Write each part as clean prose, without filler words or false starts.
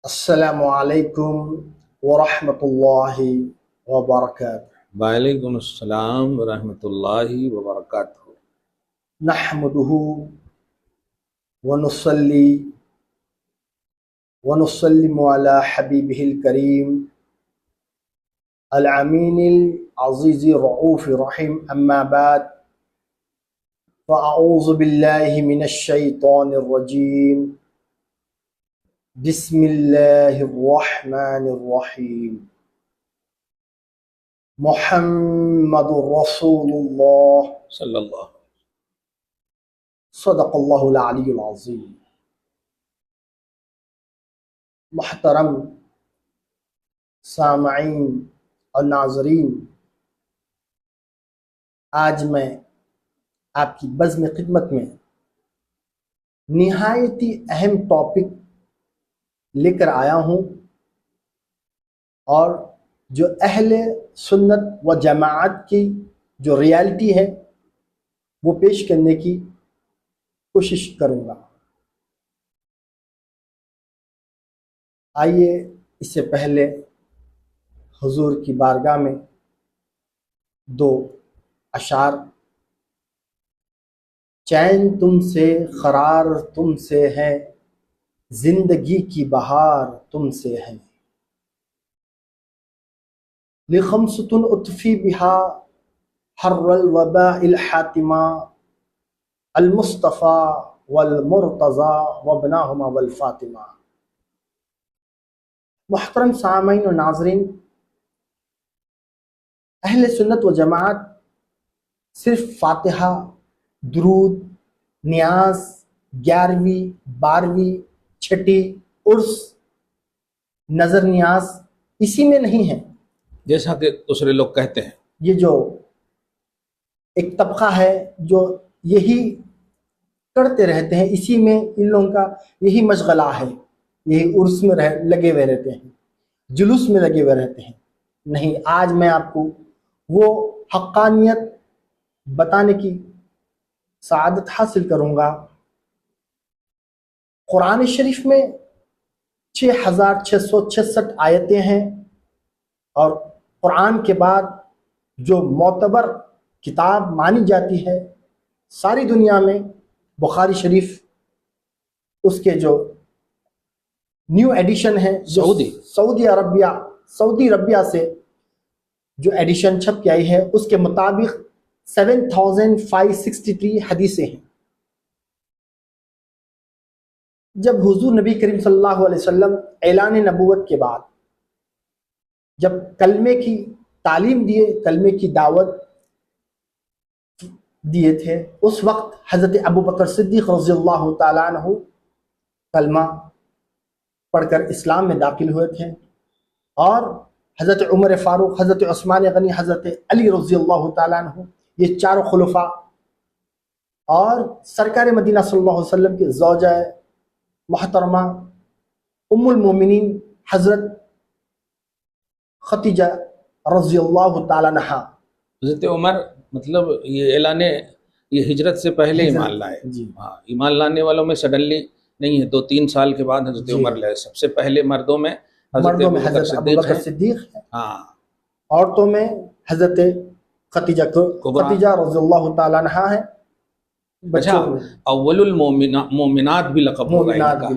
السلام علیکم ورحمۃ اللہ وبرکاتہ۔ وعلیکم السلام ورحمۃ اللہ وبرکاتہ۔ نحمده ونصلی ونسلم علی حبیبہ الکریم الامین العزیز الرؤوف الرحیم، اما بعد فاعوذ باللہ من الشیطان الرجیم، بسم اللہ الرحمن الرحیم۔ محمد رسول اللہ صلی اللہ صدق اللہ العلی العظیم۔ محترم سامعین اور ناظرین، آج میں آپ کی بزم خدمت میں نہایتی اہم ٹاپک لے کر آیا ہوں، اور جو اہل سنت و جماعت کی جو ریالٹی ہے وہ پیش کرنے کی کوشش کروں گا۔ آئیے اس سے پہلے حضور کی بارگاہ میں دو اشعار: چین تم سے قرار تم سے ہے، زندگی کی بہار تم سے ہے، لخمسۃ اطفی بہا حر الوباء الحاتمہ، المصطفیٰ والمرتضیٰ وابناہما والفاطمہ۔ محترم سامعین و ناظرین، اہل سنت و جماعت صرف فاتحہ، درود، نیاز، 11ویں، 12ویں، چھٹی، عرس، نظر نیاز اسی میں نہیں ہے، جیسا کہ دوسرے لوگ کہتے ہیں۔ یہ جو ایک طبقہ ہے جو یہی کرتے رہتے ہیں، اسی میں ان لوگوں کا یہی مشغلہ ہے، یہی عرس میں لگے ہوئے رہتے ہیں، جلوس میں لگے ہوئے رہتے ہیں۔ نہیں، آج میں آپ کو وہ حقانیت بتانے کی سعادت حاصل کروں گا۔ قرآن شریف میں 6666 آیتیں ہیں، اور قرآن کے بعد جو معتبر کتاب مانی جاتی ہے ساری دنیا میں، بخاری شریف، اس کے جو نیو ایڈیشن ہے، جو سعودی عربیہ سے جو ایڈیشن چھپ کے آئی ہے، اس کے مطابق 7563 حدیثیں ہیں۔ جب حضور نبی کریم صلی اللہ علیہ وسلم اعلان نبوت کے بعد جب کلمے کی تعلیم دیے، کلمے کی دعوت دیے تھے، اس وقت حضرت ابوبکر صدیق رضی اللہ تعالیٰ عنہ کلمہ پڑھ کر اسلام میں داخل ہوئے تھے، اور حضرت عمر فاروق، حضرت عثمان غنی، حضرت علی رضی اللہ تعالیٰ عنہ، یہ چاروں خلفاء، اور سرکار مدینہ صلی اللہ علیہ وسلم کی زوجہ محترمہ ام المومنین حضرت ختیجہ رضی اللہ تعالیٰ عنہ۔ حضرت عمر مطلب یہ اعلان یہ ہجرت سے پہلے ایمان لائے۔ جی، ہاں، ایمان لانے والوں میں سڈنلی نہیں ہے، 2-3 سال کے بعد حضرت عمر لائے۔ سب سے پہلے مردوں میں حضرت ابوبکر صدیق ہے، ہاں، عورتوں میں حضرت ختیجہ رضی اللہ تعالیٰ عنہ ہے۔ اچھا، اول المومنات بھی لقب ہوگا ان کا۔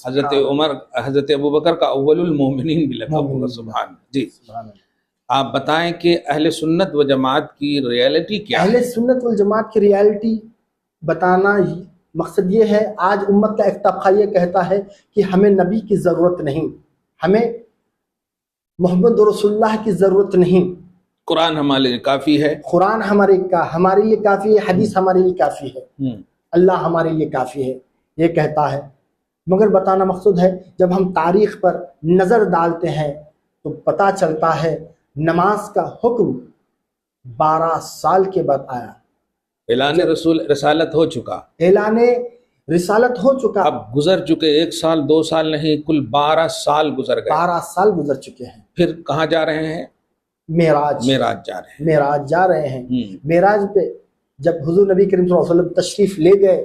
حضرت عمر، حضرت ابوبکر کا اول المومنین بھی لقب ہوگا۔ سبحان جی۔ آپ بتائیں کہ اہل سنت و جماعت کی ریالٹی کیا ہے؟ اہل سنت والجماعت کی ریالٹی بتانا مقصد یہ ہے، آج امت کا ایک طبقہ یہ کہتا ہے کہ ہمیں نبی کی ضرورت نہیں، ہمیں محمد رسول اللہ کی ضرورت نہیں، قرآن ہمارے لیے کافی ہے، قرآن ہمارے لیے کافی ہے، حدیث ہمارے لیے کافی ہے، اللہ ہمارے لیے کافی ہے، یہ کہتا ہے۔ مگر بتانا مقصود ہے، جب ہم تاریخ پر نظر ڈالتے ہیں تو پتہ چلتا ہے نماز کا حکم 12 سال کے بعد آیا، اعلان رسالت ہو چکا، اعلان رسالت ہو چکا، اب گزر چکے 1 سال 2 سال نہیں، کل 12 سال گزر گئے۔ 12 سال گزر چکے ہیں۔ پھر کہاں جا رہے ہیں؟ معراج جا رہے ہیں۔ معراج جا رہے ہیں۔ معراج پہ جب حضور نبی کریم صلی اللہ علیہ وسلم تشریف لے گئے،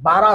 12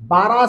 12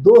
2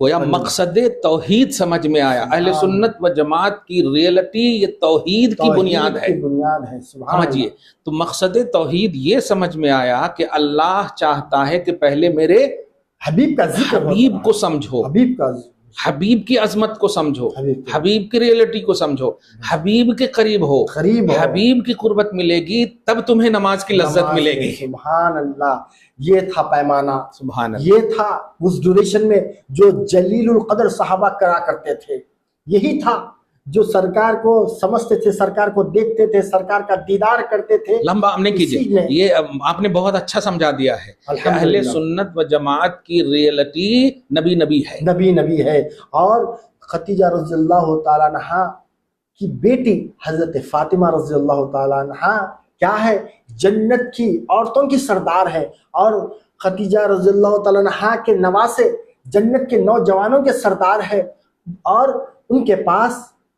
گویا مقصد توحید سمجھ میں آیا. اہل سنت و جماعت کی ریئلٹی یہ توحید کی بنیاد ہے. سمجھیے, تو مقصد توحید یہ سمجھ میں آیا کہ اللہ چاہتا ہے کہ پہلے میرے حبیب کا ذکر, حبیب کو سمجھو, حبیب کی عظمت کو سمجھو, حبیب کی ریئلٹی کو سمجھو, حبیب کے قریب ہو, حبیب کی قربت ملے گی تب تمہیں نماز کی لذت ملے گی. سبحان اللہ, یہ تھا پیمانہ. سبحان اللہ, یہ تھا اس ڈیوریشن میں جو جلیل القدر صحابہ کرا کرتے تھے. یہی تھا جو سرکار کو سمجھتے تھے, سرکار کو دیکھتے تھے, سرکار کا دیدار کرتے تھے. لمبا ہم نے کیجئے, یہ آپ نے بہت اچھا سمجھا دیا ہے. اہل سنت و جماعت کی ریئلٹی نبی ہے, نبی ہے. اور خدیجہ رضی اللہ تعالیٰ عنہا کی بیٹی حضرت فاطمہ رضی اللہ تعالیٰ عنہا کیا ہے, جنت کی عورتوں کی سردار ہے. اور خدیجہ رضی اللہ تعالیٰ عنہا کے نواسے جنت کے نوجوانوں کے سردار ہے. اور ان کے پاس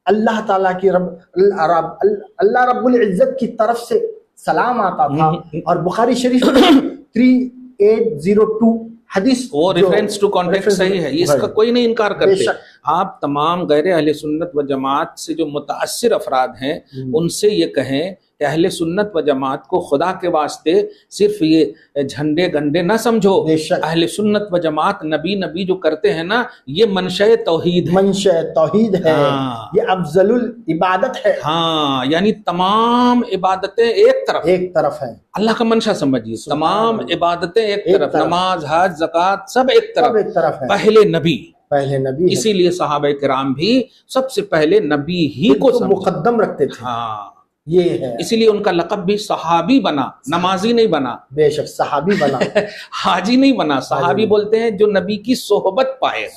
اللہ تعالیٰ کی اللہ رب العزت کی طرف سے سلام آتا تھا. اور بخاری شریف 3802 حدیث, وہ ریفرنس ٹو کانٹیکسٹ صحیح ہے, اس کا کوئی نہیں انکار کرتے. آپ تمام غیر اہل سنت و جماعت سے جو متاثر افراد ہیں ان سے یہ کہیں کہ اہل سنت و جماعت کو خدا کے واسطے صرف یہ جھنڈے گنڈے نہ سمجھو. اہل سنت و جماعت نبی جو کرتے ہیں نا, یہ منشأ توحید ہے, منشأ توحید ہے, یہ افضل العبادت ہے. ہاں, یعنی تمام عبادتیں ایک طرف ہیں. اللہ کا منشا سمجھیے, تمام عبادتیں ایک طرف, نماز, حج, زکوٰۃ سب ایک طرف ہے. پہلے نبی, اسی لیے صحابہ کرام بھی سب سے پہلے نبی ہی کو مقدم رکھتے تھے. ہاں, یہ ہے, اسی لیے ان کا لقب بھی صحابی بنا, نمازی نہیں بنا. بے شک صحابی بنا, حاجی نہیں بنا. صحابی بولتے ہیں جو نبی کی صحبت پائے.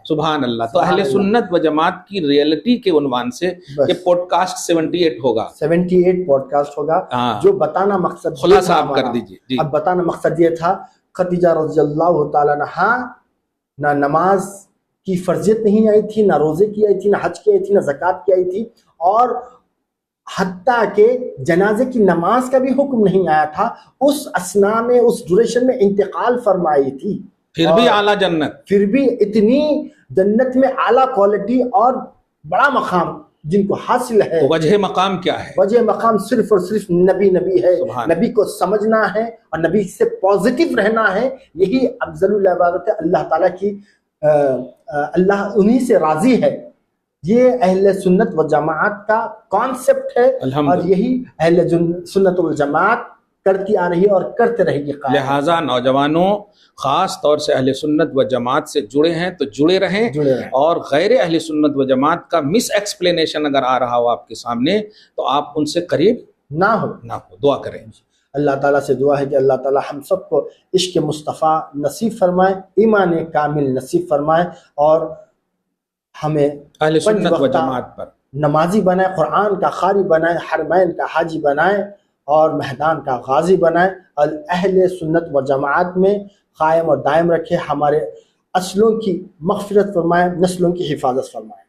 سبحان اللہ. تو اہل سنت و جماعت کی ریئلٹی کے عنوان سے یہ پوڈ کاسٹ 78 ہوگا, 78 پوڈ کاسٹ ہوگا. جو بتانا مقصد, خلاصہ آپ کر دیجیے. اب بتانا مقصد یہ تھا, خدیجہ رضی اللہ تعالیٰ عنہا نہ نماز کی فرضیت نہیں آئی تھی, نہ روزے کی آئی تھی, نہ حج کی آئی تھی, نہ زکوٰۃ کی آئی تھی, اور حتیٰ کہ جنازے کی نماز کا بھی حکم نہیں آیا تھا. اس اسنا میں, اس ڈیوریشن میں انتقال فرمائی تھی, پھر بھی اعلیٰ جنت, پھر بھی اتنی جنت میں اعلیٰ کوالٹی اور بڑا مقام جن کو حاصل ہے. وجہ مقام کیا ہے؟ وجہ مقام صرف اور صرف نبی ہے. نبی کو سمجھنا ہے اور نبی سے پازیٹیو رہنا ہے. یہی افضل العبادت ہے. اللہ تعالیٰ کی اللہ انہی سے راضی ہے. یہ اہل سنت و جماعت کا کانسیپٹ ہے, اور یہی اہل سنت و جماعت کرتی آ رہی ہے اور کرتے رہے گی. لہٰذا نوجوانوں خاص طور سے اہل سنت و جماعت سے جڑے ہیں تو جڑے رہیں, اور غیر اہل سنت و جماعت کا مس ایکسپلینیشن اگر آ رہا ہو آپ کے سامنے تو آپ ان سے قریب نہ ہو. دعا کریں. اللہ تعالیٰ سے دعا ہے کہ اللہ تعالیٰ ہم سب کو عشق مصطفیٰ نصیب فرمائے, ایمان کامل نصیب فرمائے, اور ہمیں اہل سنت و جماعت پر نمازی بنائے, قرآن کا قاری بنائے, حرمین کا حاجی بنائے, اور میدان کا غازی بنائے. اور اہل سنت و جماعت میں قائم اور دائم رکھے, ہمارے اصلوں کی مغفرت فرمائے, نسلوں کی حفاظت فرمائے.